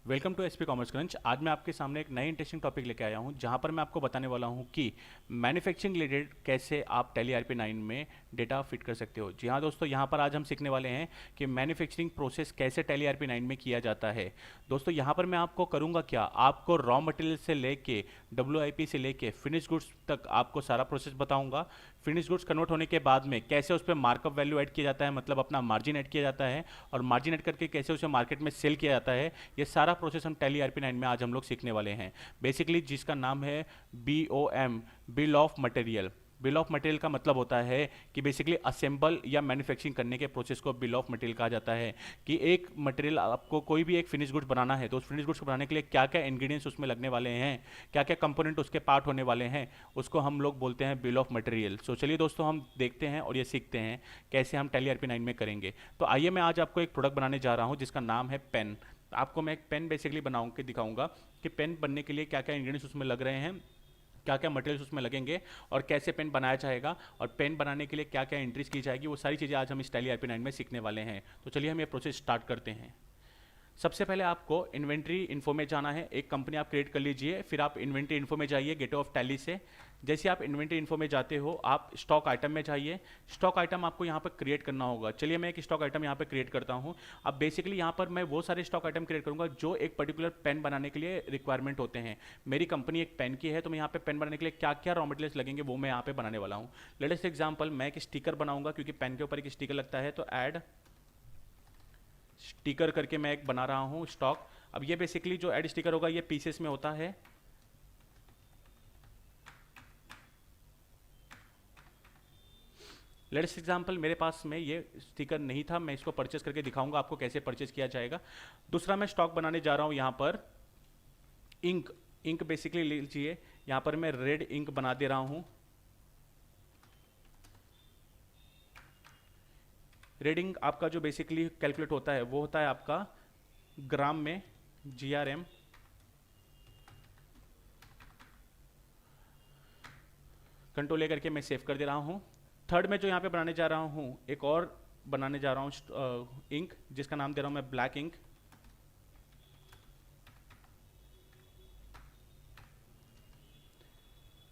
Welcome to SP Commerce Crunch. आज मैं आपके सामने एक नई इंटरेस्टिंग टॉपिक लेके आया हूं जहां पर मैं आपको बताने वाला हूं कि मैन्युफैक्चरिंग रिलेटेड कैसे आप टैली आरपी 9 में डेटा फिट कर सकते हो। जी हाँ दोस्तों, यहां पर आज हम सीखने वाले हैं कि मैन्युफैक्चरिंग प्रोसेस कैसे टैली आरपी 9 में किया जाता है। दोस्तों यहां पर मैं आपको करूंगा क्या, आपको रॉ मटेरियल से लेके डब्ल्यू से लेके फिनिश गुड्स तक आपको सारा प्रोसेस बताऊंगा। फिनिश गुड्स कन्वर्ट होने के बाद में कैसे उस पर मार्कअप वैल्यू ऐड किया जाता है, मतलब अपना मार्जिन ऐड किया जाता है, और मार्जिन ऐड करके कैसे उसे मार्केट में सेल किया जाता है। ये सारा प्रोसेस हम टैली आरपी 9 में आज हम लोग सीखने वाले हैं। बेसिकली जिसका नाम है BOM, bill of material. Bill of material का मतलब होता है कि बेसिकली असेंबल या मैन्युफैक्चरिंग करने के प्रोसेस को बिल ऑफ मटेरियल कहा जाता है। कि एक मटेरियल, आपको कोई भी एक फिनिश गुड्स बनाना है तो उस फिनिश गुड्स को बनाने के लिए क्या क्या इंग्रेडिएंट्स उसमें लगने वाले हैं, क्या क्या कंपोनेंट उसके पार्ट होने वाले हैं, उसको हम लोग बोलते हैं बिल ऑफ मटेरियल। सो चलिए दोस्तों, हम देखते हैं और ये सीखते हैं कैसे हम टैली आरपी 9 में करेंगे। तो आइए, मैं आज आपको एक प्रोडक्ट बनाने जा रहा हूँ जिसका नाम है पेन। आपको मैं एक पेन बेसिकली बनाऊं के दिखाऊंगा कि पेन बनने के लिए क्या क्या इंग्रेडिएंट्स उसमें लग रहे हैं, क्या क्या मटेरियल्स उसमें लगेंगे, और कैसे पेन बनाया जाएगा, और पेन बनाने के लिए क्या क्या एंट्रीज की जाएगी। वो सारी चीज़ें आज हम इस टैली आरपी 9 में सीखने वाले हैं। तो चलिए हम ये प्रोसेस स्टार्ट करते हैं। सबसे पहले आपको इन्वेंट्री इन्फो में जाना है। एक कंपनी आप क्रिएट कर लीजिए, फिर आप इन्वेंट्री इन्फो में जाइए गेटवे ऑफ टैली से। जैसे आप इन्वेंट्री इन्फो में जाते हो, आप स्टॉक आइटम में जाइए। स्टॉक आइटम आपको यहाँ पर क्रिएट करना होगा। चलिए मैं एक स्टॉक आइटम यहाँ पर क्रिएट करता हूँ। अब बेसिकली यहाँ पर मैं वो सारे स्टॉक आइटम क्रिएट करूँगा जो एक पर्टिकुलर पेन बनाने के लिए रिक्वायरमेंट होते हैं। मेरी कंपनी एक पेन की है, तो मैं यहाँ पे पेन बनाने के लिए क्या क्या रॉ मटेरियल्स लगेंगे वो मैं यहाँ पे बनाने वाला हूँ। लेटेस्ट एग्जाम्पल, मैं एक स्टिकर बनाऊंगा क्योंकि पेन के ऊपर एक स्टिकर लगता है, तो ऐड स्टिकर करके मैं एक बना रहा हूँ स्टॉक। अब ये बेसिकली जो एड स्टिकर होगा ये पीसेस में होता है। लेट्स एग्जांपल, मेरे पास में ये स्टिकर नहीं था, मैं इसको परचेस करके दिखाऊंगा आपको कैसे परचेस किया जाएगा। दूसरा मैं स्टॉक बनाने जा रहा हूँ यहाँ पर इंक। इंक बेसिकली लीजिए, यहाँ पर मैं रेड इंक बना दे रहा हूँ। रेड इंक आपका जो बेसिकली कैलकुलेट होता है वो होता है आपका ग्राम में, GRM। कंट्रोल लेकर के मैं सेव कर दे रहा हूँ। थर्ड में जो यहाँ पे बनाने जा रहा हूँ, एक और बनाने जा रहा हूँ इंक, जिसका नाम दे रहा हूँ मैं ब्लैक इंक।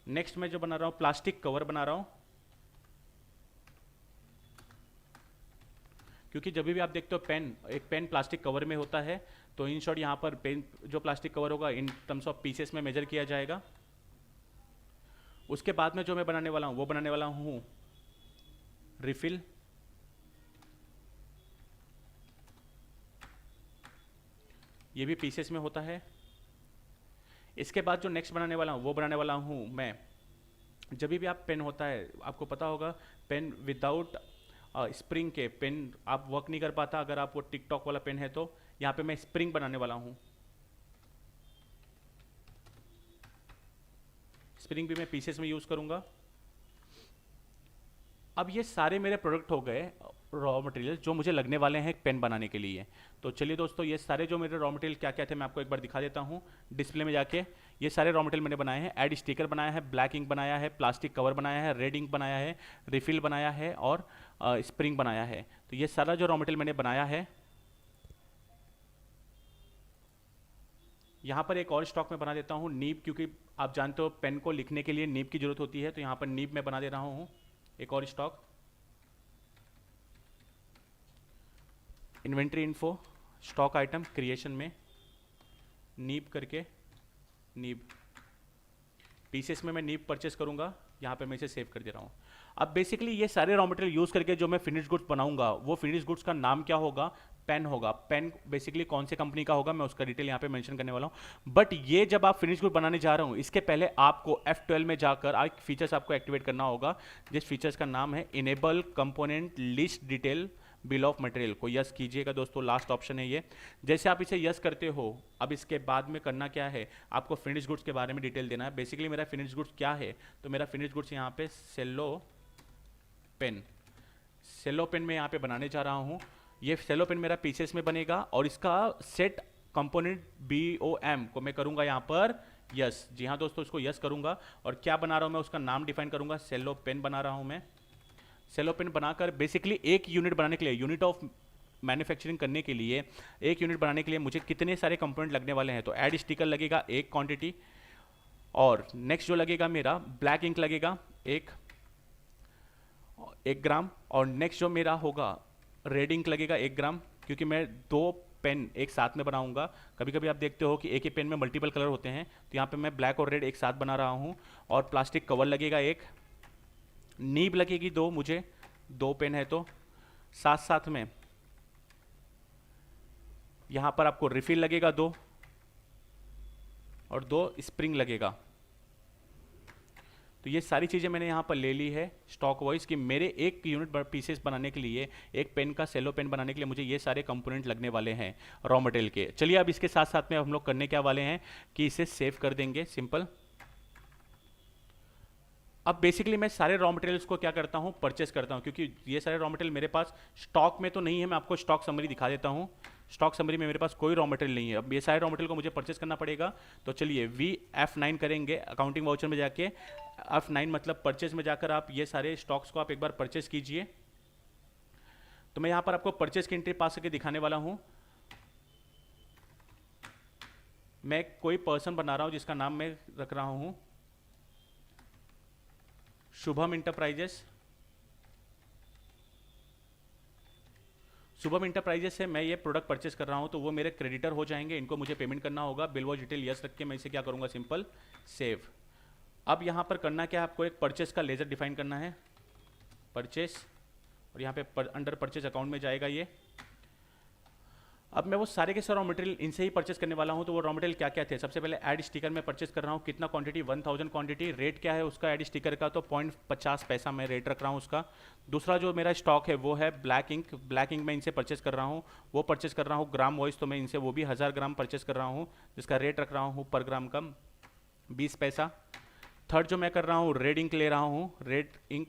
नेक्स्ट मैं जो बना रहा हूँ प्लास्टिक कवर बना रहा हूँ, क्योंकि जब भी आप देखते हो पेन, एक पेन प्लास्टिक कवर में होता है, तो इन शॉर्ट यहाँ पर पेन जो प्लास्टिक कवर होगा इन टर्म्स ऑफ पीसेस में मेजर किया जाएगा। उसके बाद में जो मैं बनाने वाला हूँ वो बनाने वाला हूँ रिफिल। ये भी पीसेस में होता है। इसके बाद जो नेक्स्ट बनाने वाला हूँ वो बनाने वाला हूँ मैं, जब भी आप पेन होता है आपको पता होगा, पेन विदाउट स्प्रिंग के पेन आप वर्क नहीं कर पाता, अगर आप वो टिकटॉक वाला पेन है तो। यहाँ पे मैं स्प्रिंग बनाने वाला हूँ। स्प्रिंग भी मैं पीसेस में यूज़ करूँगा। अब ये सारे मेरे प्रोडक्ट हो गए रॉ मटेरियल जो मुझे लगने वाले हैं एक पेन बनाने के लिए। तो चलिए दोस्तों, ये सारे जो मेरे रॉ मटेरियल क्या क्या थे मैं आपको एक बार दिखा देता हूँ डिस्प्ले में जाके। ये सारे रॉ मटेरियल मैंने बनाए हैं। एड स्टिकर बनाया है, ब्लैक इंक बनाया है, प्लास्टिक कवर बनाया है, रेड इंक बनाया है, रिफिल बनाया है, और स्प्रिंग बनाया है। तो ये सारा जो रॉ मटेरियल मैंने बनाया है, यहाँ पर एक और स्टॉक में बना देता हूँ नीब, क्योंकि आप जानते हो पेन को लिखने के लिए नीब की जरूरत होती है, तो यहाँ पर नीब में बना दे रहा हूँ एक और stock. Inventory info, stock item creation में नीब करके, नीब पीसेस में मैं नीब परचेस करूंगा। यहाँ पे मैं इसे सेव कर दे रहा हूँ। अब बेसिकली ये सारे रॉ मटेरियल यूज करके जो मैं फिनिश गुड्स बनाऊंगा वो फिनिश गुड्स का नाम क्या होगा, पेन होगा। पेन बेसिकली कौन से कंपनी का होगा मैं उसका डिटेल यहाँ पे मेंशन करने वाला हूँ। बट ये जब आप फिनिश गुड बनाने जा रहा हूँ, इसके पहले आपको F12 में जाकर एक फीचर्स आपको एक्टिवेट करना होगा, जिस फीचर्स का नाम है enable component list detail bill of material को यस कीजिएगा दोस्तों। लास्ट ऑप्शन है ये। जैसे आप इसे यस करते हो, अब इसके बाद में करना क्या है, आपको फिनिश गुड्स के बारे में डिटेल देना है। बेसिकली मेरा फिनिश गुड्स क्या है, तो मेरा फिनिश गुड्स यहाँ पे सेलो पेन, सेलो पेन में यहाँ पे बनाने जा रहा हूँ। ये सेलो पेन मेरा पीसेस में बनेगा, और इसका सेट कंपोनेंट BOM को मैं करूँगा यहाँ पर यस। जी हाँ दोस्तों, इसको यस करूँगा, और क्या बना रहा हूँ मैं उसका नाम डिफाइन करूँगा, सेलो पेन बना रहा हूँ मैं। सेलो पेन बनाकर बेसिकली एक यूनिट बनाने के लिए, यूनिट ऑफ मैन्युफैक्चरिंग करने के लिए, एक यूनिट बनाने के लिए मुझे कितने सारे कंपोनेंट लगने वाले हैं। तो ऐड स्टिकर लगेगा एक क्वांटिटी, और नेक्स्ट जो लगेगा मेरा ब्लैक इंक लगेगा एक 1 ग्राम, और नेक्स्ट जो मेरा होगा रेड इंक लगेगा 1 ग्राम, क्योंकि मैं 2 पेन एक साथ में बनाऊंगा। कभी कभी आप देखते हो कि एक ही पेन में मल्टीपल कलर होते हैं, तो यहाँ पे मैं ब्लैक और रेड एक साथ बना रहा हूँ। और प्लास्टिक कवर लगेगा एक, नीब लगेगी 2, मुझे 2 पेन है तो। साथ साथ में यहाँ पर आपको रिफिल लगेगा 2, और 2 स्प्रिंग लगेगा। तो ये सारी चीज़ें मैंने यहाँ पर ले ली है स्टॉक वाइज कि मेरे एक यूनिट पीसेस बनाने के लिए, एक पेन का सेलो पेन बनाने के लिए मुझे ये सारे कंपोनेंट लगने वाले हैं रॉ मटेरियल के। चलिए अब इसके साथ साथ में हम लोग करने क्या वाले हैं कि इसे सेव कर देंगे, सिंपल। अब बेसिकली मैं सारे रॉ मटेरियल्स को क्या करता हूँ, परचेस करता हूँ, क्योंकि ये सारे रॉ मटेरियल मेरे पास स्टॉक में तो नहीं है। मैं आपको स्टॉक समरी दिखा देता हूँ। स्टॉक समरी में मेरे पास कोई रॉ मटेरियल नहीं है। अब ये सारे रॉ मटेरियल को मुझे परचेस करना पड़ेगा। तो चलिए F9 करेंगे अकाउंटिंग वाउचर में जाके। F9 मतलब परचेस में जाकर आप ये सारे स्टॉक्स को आप एक बार परचेस कीजिए। तो मैं यहाँ पर आपको परचेस की एंट्री पास करके दिखाने वाला हूँ। मैं कोई पर्सन बना रहा हूँ जिसका नाम मैं रख रहा हूँ शुभम इंटरप्राइजेस। शुभम इंटरप्राइजेस से मैं ये प्रोडक्ट परचेस कर रहा हूँ, तो वो मेरे क्रेडिटर हो जाएंगे। इनको मुझे पेमेंट करना होगा। बिल वॉच डिटेल यस रख के मैं इसे क्या करूँगा, सिंपल सेव। अब यहाँ पर करना क्या है, आपको एक परचेस का लेजर डिफाइन करना है, परचेस, और यहाँ पे अंडर परचेस अकाउंट में जाएगा ये। अब मैं वो सारे के सारे रॉ मटेरियल इनसे ही परचेस करने वाला हूँ। तो वो रॉ मटेरियल क्या क्या थे, सबसे पहले ऐड स्टिकर में परचेस कर रहा हूँ। कितना क्वांटिटी, 1000 क्वांटिटी। रेट क्या है उसका ऐड स्टिकर का, तो 0.50 पैसा मैं रेट रख रहा हूँ उसका। दूसरा जो मेरा स्टॉक है वो है ब्लैक इंक। ब्लैक इंक मैं इनसे परचेस कर रहा हूँ, वो परचेस कर रहा हूँ ग्राम वाइज। तो मैं इनसे वो भी 1000 ग्राम परचेस कर रहा हूँ, जिसका रेट रख रहा हूँ पर ग्राम का 20 पैसा। थर्ड जो मैं कर रहा हूँ रेड इंक ले रहा हूँ, रेड इंक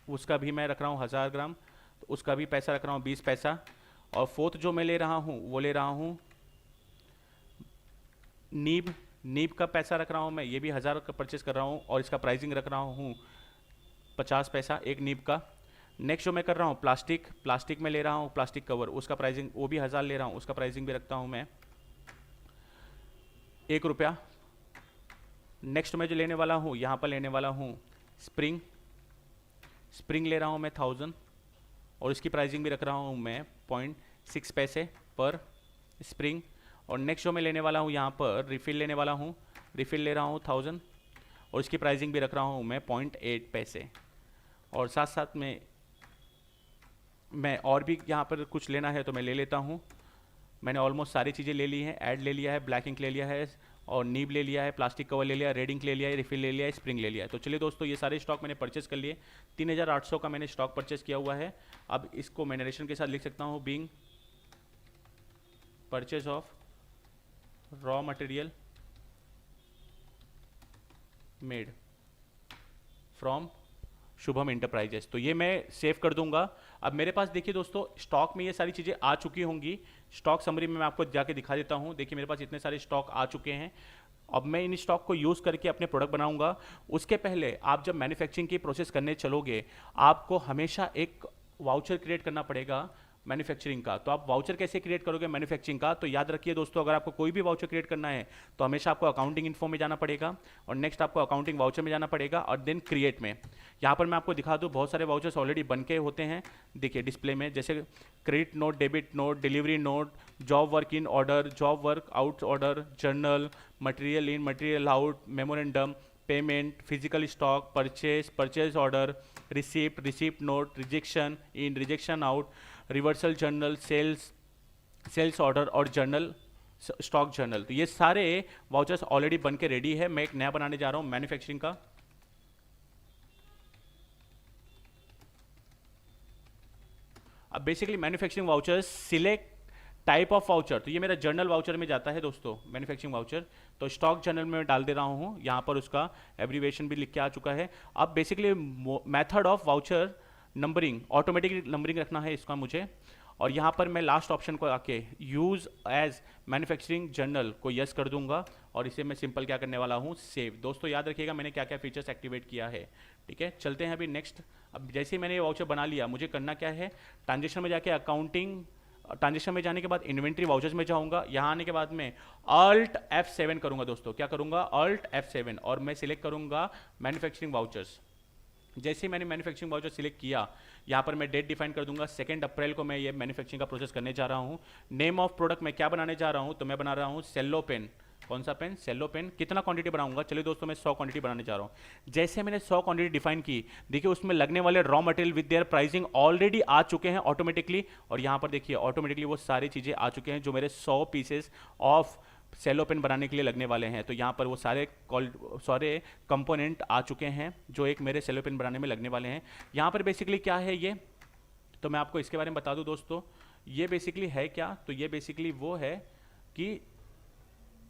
उसका भी मैं रख रहा हूँ 1000 ग्राम, तो उसका भी पैसा रख रहा हूँ 20 पैसा। और फोर्थ जो मैं ले रहा हूँ वो ले रहा हूँ नीब। नीब का पैसा रख रहा हूँ मैं, ये भी 1000 का परचेस कर रहा हूँ, और इसका प्राइसिंग रख रहा हूँ 50 पैसा एक नीब का। नेक्स्ट जो मैं कर रहा हूँ प्लास्टिक। प्लास्टिक में ले रहा हूँ प्लास्टिक कवर, उसका प्राइसिंग वो भी 1000 ले रहा हूँ, उसका प्राइसिंग भी रखता हूँ मैं 1 रुपया। नेक्स्ट मैं जो लेने वाला हूँ, यहाँ पर लेने वाला हूँ स्प्रिंग। स्प्रिंग ले रहा हूँ मैं 1000, और इसकी प्राइसिंग भी रख रहा हूँ मैं 0.6 पैसे पर स्प्रिंग। और नेक्स्ट जो मैं लेने वाला हूँ यहाँ पर रिफ़िल लेने वाला हूँ, रिफ़िल ले रहा हूँ 1000, और इसकी प्राइसिंग भी रख रहा हूँ मैं 0.8 पैसे। और साथ साथ में मैं और भी यहाँ पर कुछ लेना है तो मैं ले लेता हूँ। मैंने ऑलमोस्ट सारी चीज़ें ले ली हैं। ऐड ले लिया है, ब्लैक इंक ले लिया है, और नीब ले लिया है, प्लास्टिक कवर ले लिया है, रेड इंक ले लिया है, रिफिल ले लिया है, स्प्रिंग ले लिया है। तो चलिए दोस्तों, ये सारे स्टॉक मैंने परचेस कर लिए। 3800 का मैंने स्टॉक परचेस किया हुआ है। अब इसको मैं नरेशन के साथ लिख सकता हूँ, being purchase of raw material made from Shubham enterprises. तो ये मैं सेव कर दूंगा। अब मेरे पास देखिए दोस्तों, स्टॉक में ये सारी चीज़ें आ चुकी होंगी। स्टॉक समरी में मैं आपको जाके दिखा देता हूँ। देखिए मेरे पास इतने सारे स्टॉक आ चुके हैं। अब मैं इन स्टॉक को यूज़ करके अपने प्रोडक्ट बनाऊंगा। उसके पहले आप जब मैन्युफैक्चरिंग की प्रोसेस करने चलोगे, आपको हमेशा एक वाउचर क्रिएट करना पड़ेगा मैन्युफैक्चरिंग का। तो आप वाउचर कैसे क्रिएट करोगे मैन्युफैक्चरिंग का, तो याद रखिए दोस्तों, अगर आपको कोई भी वाउचर क्रिएट करना है तो हमेशा आपको अकाउंटिंग इन्फो में जाना पड़ेगा, और नेक्स्ट आपको अकाउंटिंग वाउचर में जाना पड़ेगा, और देन क्रिएट में। यहाँ पर मैं आपको दिखा दूँ, बहुत सारे वाउचर्स ऑलरेडी बन के होते हैं। देखिए डिस्प्ले में, जैसे credit note, debit note, delivery note, job work in order, job work out order, journal, material in, material out, memorandum, payment, physical stock, purchase, purchase order, receipt, receipt note, rejection in, rejection out, reversal journal, sales order, और journal, stock journal. तो ये सारे vouchers already बन के ready है। मैं एक नया बनाने जा रहा हूं मैन्युफैक्चरिंग का। अब basically manufacturing vouchers, select type of voucher. तो ये मेरा जर्नल वाउचर में जाता है दोस्तों, मैन्युफैक्चरिंग वाउचर। तो स्टॉक जर्नल में डाल दे रहा हूँ। यहाँ पर उसका एब्रीवेशन भी लिख के आ चुका है। अब basically method of voucher numbering, automatic numbering रखना है इसका मुझे। और यहाँ पर मैं लास्ट ऑप्शन को आके यूज़ एज मैन्युफैक्चरिंग जर्नल को यस कर दूंगा, और इसे मैं सिंपल क्या करने वाला हूँ, सेव। दोस्तों याद रखिएगा मैंने क्या क्या फीचर्स एक्टिवेट किया है। ठीक है, चलते हैं अभी नेक्स्ट। अब जैसे ही मैंने ये वाउचर बना लिया, मुझे करना क्या है, ट्रांजेक्शन में जाके अकाउंटिंग ट्रांजेक्शन में जाने के बाद इन्वेंट्री वाउचर्स में जाऊंगा। यहाँ आने के बाद में अल्ट F7 करूंगा दोस्तों, क्या करूंगा, अल्ट F7, और मैं सिलेक्ट करूंगा मैन्युफैक्चरिंग वाउचर्स। जैसे ही मैंने मैन्युफैक्चरिंग वाउचर सिलेक्ट किया, यहाँ पर मैं डेट डिफाइन कर दूंगा 2 अप्रैल को मैं ये मैन्युफैक्चरिंग का प्रोसेस करने जा रहा हूँ। नेम ऑफ प्रोडक्ट मैं क्या बनाने जा रहा हूँ, तो मैं बना रहा हूँ सेल्लो पेन। कौन सा पेन, सेल्लो पेन। कितना क्वांटिटी बनाऊंगा, चलिए दोस्तों मैं 100 क्वांटिटी बनाने जा रहा हूँ। जैसे मैंने 100 क्वांटिटी डिफाइन की, देखिए उसमें लगने वाले raw material with their pricing already आ चुके हैं ऑटोमेटिकली, और यहाँ पर देखिए ऑटोमेटिकली वो सारी चीज़ें आ चुके हैं जो मेरे 100 पीसेस ऑफ सेलो पेन बनाने के लिए लगने वाले हैं। तो यहाँ पर वो सारे कंपोनेंट आ चुके हैं जो एक मेरे सेलो पेन बनाने में लगने वाले हैं। यहाँ पर बेसिकली क्या है ये, तो मैं आपको इसके बारे में बता दूं दोस्तों। ये बेसिकली है क्या, तो ये बेसिकली वो है कि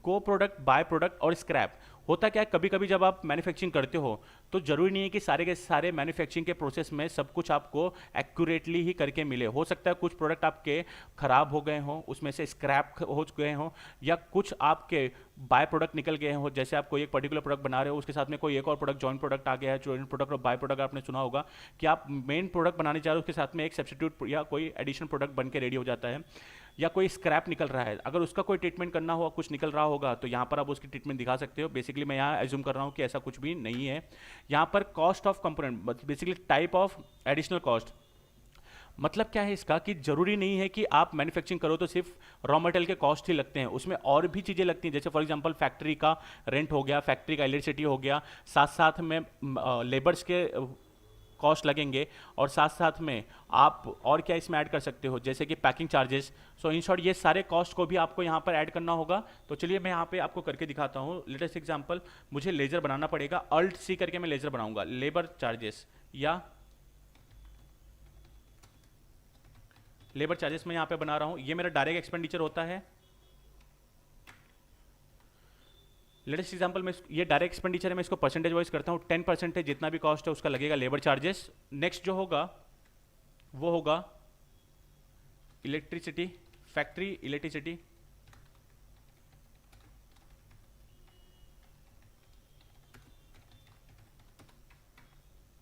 को प्रोडक्ट, बाय प्रोडक्ट और स्क्रैप। होता क्या है, कभी कभी जब आप मैन्युफैक्चरिंग करते हो तो जरूरी नहीं है कि सारे के सारे मैन्युफैक्चरिंग के प्रोसेस में सब कुछ आपको एक्यूरेटली ही करके मिले। हो सकता है कुछ प्रोडक्ट आपके खराब हो गए हों, उसमें से स्क्रैप हो गए हों, या कुछ आपके बाय प्रोडक्ट निकल गए हो। जैसे आप कोई एक पर्टिकुलर प्रोडक्ट बना रहे हो, उसके साथ में कोई एक और प्रोडक्ट जॉइंट प्रोडक्ट आ गया है। जॉइंट प्रोडक्ट और बाय प्रोडक्ट आपने सुना होगा कि आप मेन प्रोडक्ट बनाने जा रहे हो, उसके साथ में एक सब्स्टिट्यूट या कोई एडिशनल प्रोडक्ट बन के रेडी हो जाता है, या कोई स्क्रैप निकल रहा है। अगर उसका कोई ट्रीटमेंट करना हो, कुछ निकल रहा होगा, तो यहाँ पर आप उसकी ट्रीटमेंट दिखा सकते हो। बेसिकली मैं यहाँ एज्यूम कर रहा हूँ कि ऐसा कुछ भी नहीं है। यहाँ पर cost of component, basically type of additional cost, मतलब क्या है इसका कि जरूरी नहीं है कि आप मैन्युफैक्चरिंग करो तो सिर्फ रॉ मटेरियल के कॉस्ट ही लगते हैं, उसमें और भी चीज़ें लगती हैं। जैसे फॉर एग्जांपल फैक्ट्री का रेंट हो गया, फैक्ट्री का इलेक्ट्रिसिटी हो गया, साथ साथ में लेबर्स के कॉस्ट लगेंगे, और साथ साथ में आप और क्या इसमें ऐड कर सकते हो, जैसे कि packing charges. So in short ये सारे कॉस्ट को भी आपको यहाँ पर ऐड करना होगा। तो चलिए मैं यहाँ पे आपको करके दिखाता हूँ। लेटेस्ट एग्जांपल, मुझे लेजर बनाना पड़ेगा, अल्ट C करके मैं लेजर बनाऊंगा। लेबर चार्जेस या लेबर चार्जेस मैं यहाँ पे बना रहा हूँ, ये मेरा डायरेक्ट एक्सपेंडिचर होता है। लेटेस्ट एग्जांपल में ये डायरेक्ट एक्सपेंडिचर है, मैं इसको परसेंटेज वाइज करता हूँ। 10% जितना भी कॉस्ट है उसका लगेगा लेबर चार्जेस। नेक्स्ट जो होगा वो होगा इलेक्ट्रिसिटी, फैक्ट्री इलेक्ट्रिसिटी।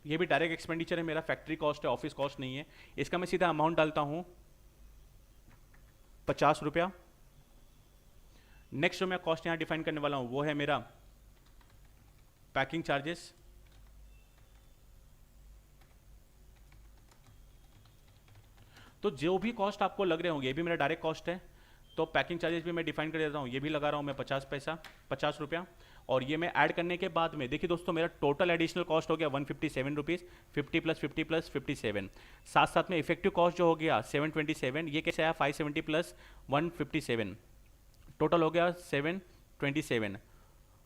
ये भी डायरेक्ट एक्सपेंडिचर है मेरा, फैक्ट्री कॉस्ट है, ऑफिस कॉस्ट नहीं है। इसका मैं सीधा अमाउंट डालता हूँ 50 रुपया। नेक्स्ट जो मैं कॉस्ट यहां डिफाइन करने वाला हूं वो है मेरा पैकिंग चार्जेस। तो जो भी कॉस्ट आपको लग रहे होंगे, ये भी मेरा डायरेक्ट कॉस्ट है, तो पैकिंग चार्जेस भी मैं डिफाइन कर देता हूँ, ये भी लगा रहा हूँ मैं 50 रुपया। और ये मैं ऐड करने के बाद में देखिए दोस्तों मेरा टोटल एडिशनल कॉस्ट हो गया 157 रुपीज़, 50 प्लस 50 प्लस 57। साथ साथ में इफेक्टिव कॉस्ट जो हो गया 727, ये कैसे आया 570 प्लस 157, टोटल हो गया 727।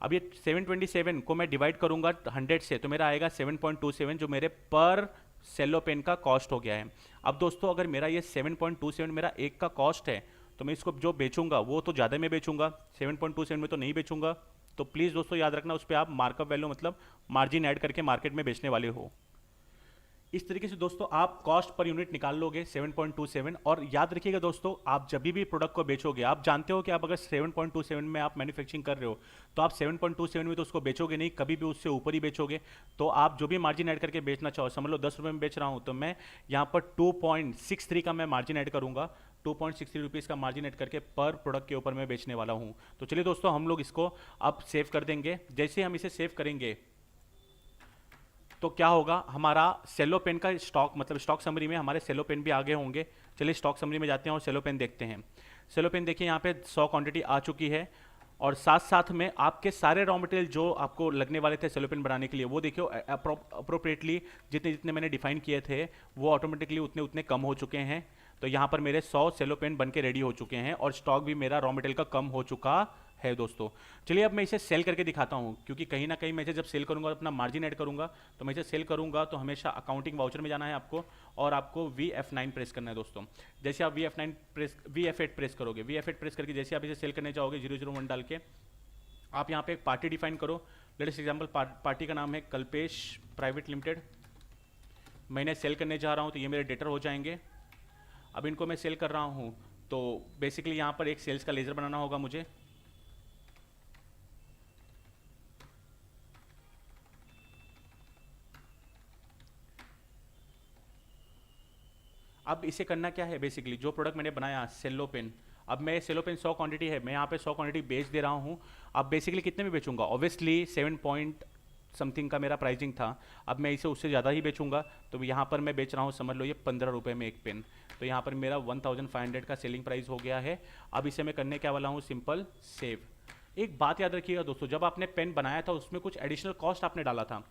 अब ये 727 को मैं डिवाइड करूंगा 100 से, तो मेरा आएगा 7.27 जो मेरे पर सेलो पेन का कॉस्ट हो गया है। अब दोस्तों अगर मेरा ये 7.27 मेरा एक का कॉस्ट है, तो मैं इसको जो बेचूंगा वो तो ज़्यादा में बेचूंगा, 7.27 में तो नहीं बेचूंगा। तो प्लीज़ दोस्तों याद रखना उस पर आप मार्कअप वैल्यू मतलब मार्जिन ऐड करके मार्केट में बेचने वाले हो। इस तरीके से दोस्तों आप कॉस्ट पर यूनिट निकाल लोगे 7.27। और याद रखिएगा दोस्तों, आप जब भी प्रोडक्ट को बेचोगे, आप जानते हो कि आप अगर 7.27 में आप मैन्युफैक्चरिंग कर रहे हो, तो आप 7.27 में तो उसको बेचोगे नहीं, कभी भी उससे ऊपर ही बेचोगे। तो आप जो भी मार्जिन ऐड करके बेचना चाहो, समझ लो 10 रुपये में बेच रहा हूँ, तो मैं यहाँ पर 2.63 का मैं मार्जिन ऐड करूँगा, 2.63 रुपीज़ का मार्जिन ऐड करके पर प्रोडक्ट के ऊपर मैं बेचने वाला हूँ। तो चलिए दोस्तों हम लोग इसको अब सेव कर देंगे। जैसे हम इसे सेव करेंगे तो क्या होगा, हमारा सेलो पेन का स्टॉक मतलब स्टॉक समरी में हमारे सेलो पेन भी आगे होंगे। चलिए स्टॉक समरी में जाते हैं और सेलो पेन देखते हैं। सेलो पेन देखिए यहाँ पे 100 क्वांटिटी आ चुकी है, और साथ साथ में आपके सारे रॉ मटेरियल जो आपको लगने वाले थे सेलो पेन बनाने के लिए, वो देखियो अप्रोप्रिएटली जितने जितने मैंने डिफाइन किए थे वो ऑटोमेटिकली उतने उतने कम हो चुके हैं। तो यहाँ पर मेरे 100 सेलो पेन बन के रेडी हो चुके हैं, और स्टॉक भी मेरा रॉ मटेरियल का कम हो चुका है दोस्तों। चलिए अब मैं इसे सेल करके दिखाता हूँ, क्योंकि कहीं ना कहीं मैं इसे जब सेल करूँगा अपना मार्जिन ऐड करूँगा, तो मैं इसे सेल करूँगा तो हमेशा अकाउंटिंग वाउचर में जाना है आपको, और आपको VF9 प्रेस करना है दोस्तों। जैसे आप VF8 प्रेस करोगे, VF8 प्रेस करके जैसे आप इसे सेल करने जाओगे 001 डाल के, आप यहाँ पे एक पार्टी डिफाइन करो। लेटेस्ट एग्जाम्पल पार्टी का नाम है कल्पेश प्राइवेट लिमिटेड। मैं इन्हें सेल करने जा रहा हूँ, तो ये मेरे डेटर हो जाएंगे। अब इनको मैं सेल कर रहा हूँ, तो बेसिकली यहाँ पर एक सेल्स का लेजर बनाना होगा मुझे। अब इसे करना क्या है, बेसिकली जो प्रोडक्ट मैंने बनाया सेलो पेन, अब मैं सेलो पेन 100 क्वांटिटी है, मैं यहाँ पे 100 क्वांटिटी बेच दे रहा हूँ। अब बेसिकली कितने में बेचूंगा, ऑब्वियसली 7 पॉइंट समथिंग का मेरा प्राइसिंग था, अब मैं इसे उससे ज़्यादा ही बेचूंगा। तो यहाँ पर मैं बेच रहा हूँ, समझ लो ये 15 रुपये में एक पेन, तो यहाँ पर मेरा 1500 का सेलिंग प्राइस हो गया है। अब इसे मैं करने क्या वाला हूँ, सिंपल सेव। एक बात याद रखिएगा दोस्तों, जब आपने पेन बनाया था उसमें कुछ एडिशनल कॉस्ट आपने डाला था,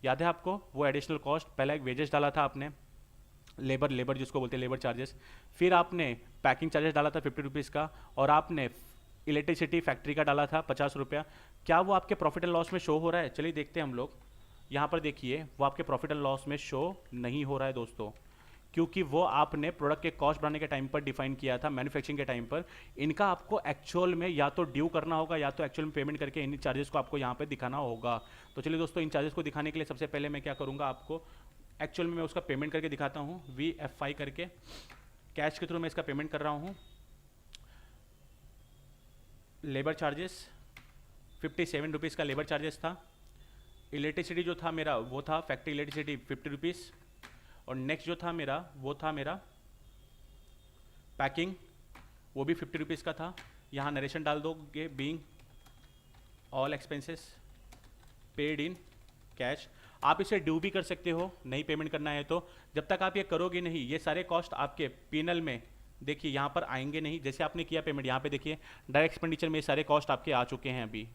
याद है आपको? वो एडिशनल कॉस्ट, पहला एक वेजेस डाला था आपने, लेबर जिसको बोलते हैं लेबर चार्जेस, फिर आपने पैकिंग चार्जेस डाला था 50 रुपीज़ का, और आपने इलेक्ट्रिसिटी फैक्ट्री का डाला था 50 रुपया। क्या वो आपके प्रॉफिट एंड लॉस में शो हो रहा है? चलिए देखते हैं हम लोग। यहाँ पर देखिए वो आपके प्रॉफिट एंड लॉस में शो नहीं हो रहा है दोस्तों, क्योंकि वो आपने प्रोडक्ट के कॉस्ट बढ़ाने के टाइम पर डिफाइन किया था, मैन्युफैक्चरिंग के टाइम पर। इनका आपको एक्चुअल में या तो ड्यू करना होगा या तो एक्चुअल में पेमेंट करके इन चार्जेस को आपको यहाँ पे दिखाना होगा। तो चलिए दोस्तों, इन चार्जेस को दिखाने के लिए सबसे पहले मैं क्या करूँगा, आपको एक्चुअल में मैं उसका पेमेंट करके दिखाता हूँ। VFI करके कैश के थ्रू मैं इसका पेमेंट कर रहा हूँ। लेबर चार्जेस 57 रुपीज़ का लेबर चार्जेस था। इलेक्ट्रिसिटी जो था मेरा वो था फैक्ट्री इलेक्ट्रिसिटी 50 रुपीज़, और नेक्स्ट जो था मेरा वो था मेरा पैकिंग, वो भी 50 रुपीज़ का था। यहाँ नरेशन डाल दोगे, being all expenses paid in cash. आप इसे ड्यू भी कर सकते हो, नहीं पेमेंट करना है तो। जब तक आप ये करोगे नहीं, ये सारे कॉस्ट आपके पीएनएल में देखिए यहाँ पर आएंगे नहीं। जैसे आपने किया पेमेंट, यहाँ पे देखिए डायरेक्ट एक्सपेंडिचर में ये सारे कॉस्ट आपके आ चुके हैं, अभी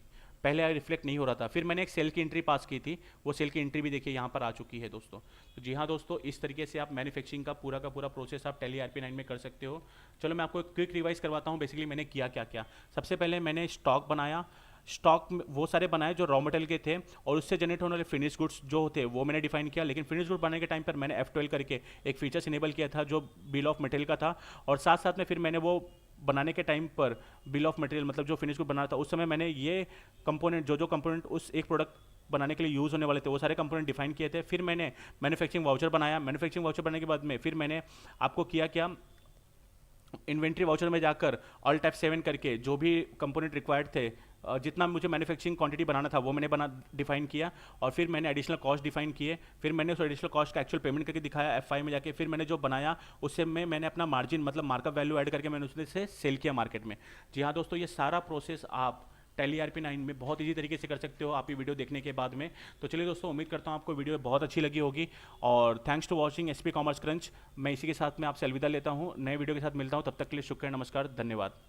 पहले रिफ्लेक्ट नहीं हो रहा था। फिर मैंने एक सेल की एंट्री पास की थी, वो सेल की एंट्री भी देखिए यहाँ पर आ चुकी है दोस्तों। तो जी हाँ दोस्तों, इस तरीके से आप मैन्युफैक्चरिंग का पूरा प्रोसेस आप टैली RP9 में कर सकते हो। चलो मैं आपको एक क्विक रिवाइज करवाता हूँ, बेसिकली मैंने किया क्या क्या। सबसे पहले मैंने स्टॉक बनाया, स्टॉक वो सारे बनाए जो रॉ मटेरियल के थे, और उससे जनरेट होने वाले फिनिश गुड्स जो होते हैं वो मैंने डिफाइन किया। लेकिन फिनिश गुड बनाने के टाइम पर मैंने F12 करके एक फीचर्स इनेबल किया था जो बिल ऑफ मटेरियल का था, और साथ साथ में फिर मैंने वो बनाने के टाइम पर बिल ऑफ मटेरियल मतलब जो फिनिश गुड बना था उस समय मैंने ये कंपोनेंट जो कंपोनेंट उस एक प्रोडक्ट बनाने के लिए यूज़ होने वाले थे वो सारे कंपोनेंट डिफाइन किए थे। फिर मैंने मैन्युफैक्चरिंग वाउचर बनाया, मैन्युफैक्चरिंग वाउचर बनाने के बाद में फिर मैंने आपको किया क्या, इन्वेंट्री वाउचर में जाकर Alt F7 करके जो भी कंपोनेंट रिक्वायर्ड थे, जितना मुझे मैन्युफैक्चरिंग क्वांटिटी बनाना था वो मैंने डिफाइन किया, और फिर मैंने एडिशनल कॉस्ट डिफाइन किए। फिर मैंने उस एडिशनल कॉस्ट का एक्चुअल पेमेंट करके दिखाया FI में जाके। फिर मैंने जो बनाया उससे मैंने अपना मार्जिन मतलब मार्कअप वैल्यू ऐड करके मैंने उसमें से सेल किया मार्केट में। जी हाँ दोस्तों, ये सारा प्रोसेस आप टैली RP9 में बहुत इजी तरीके से कर सकते हो आप ये वीडियो देखने के बाद में। तो चलिए दोस्तों, उम्मीद करता हूँ आपको वीडियो बहुत अच्छी लगी होगी, और thanks to watching SP Commerce Crunch. मैं इसी के साथ में आपसे अलविदा लेता हूँ, नए वीडियो के साथ मिलता हूँ, तब तक के लिए शुक्रिया, नमस्कार, धन्यवाद।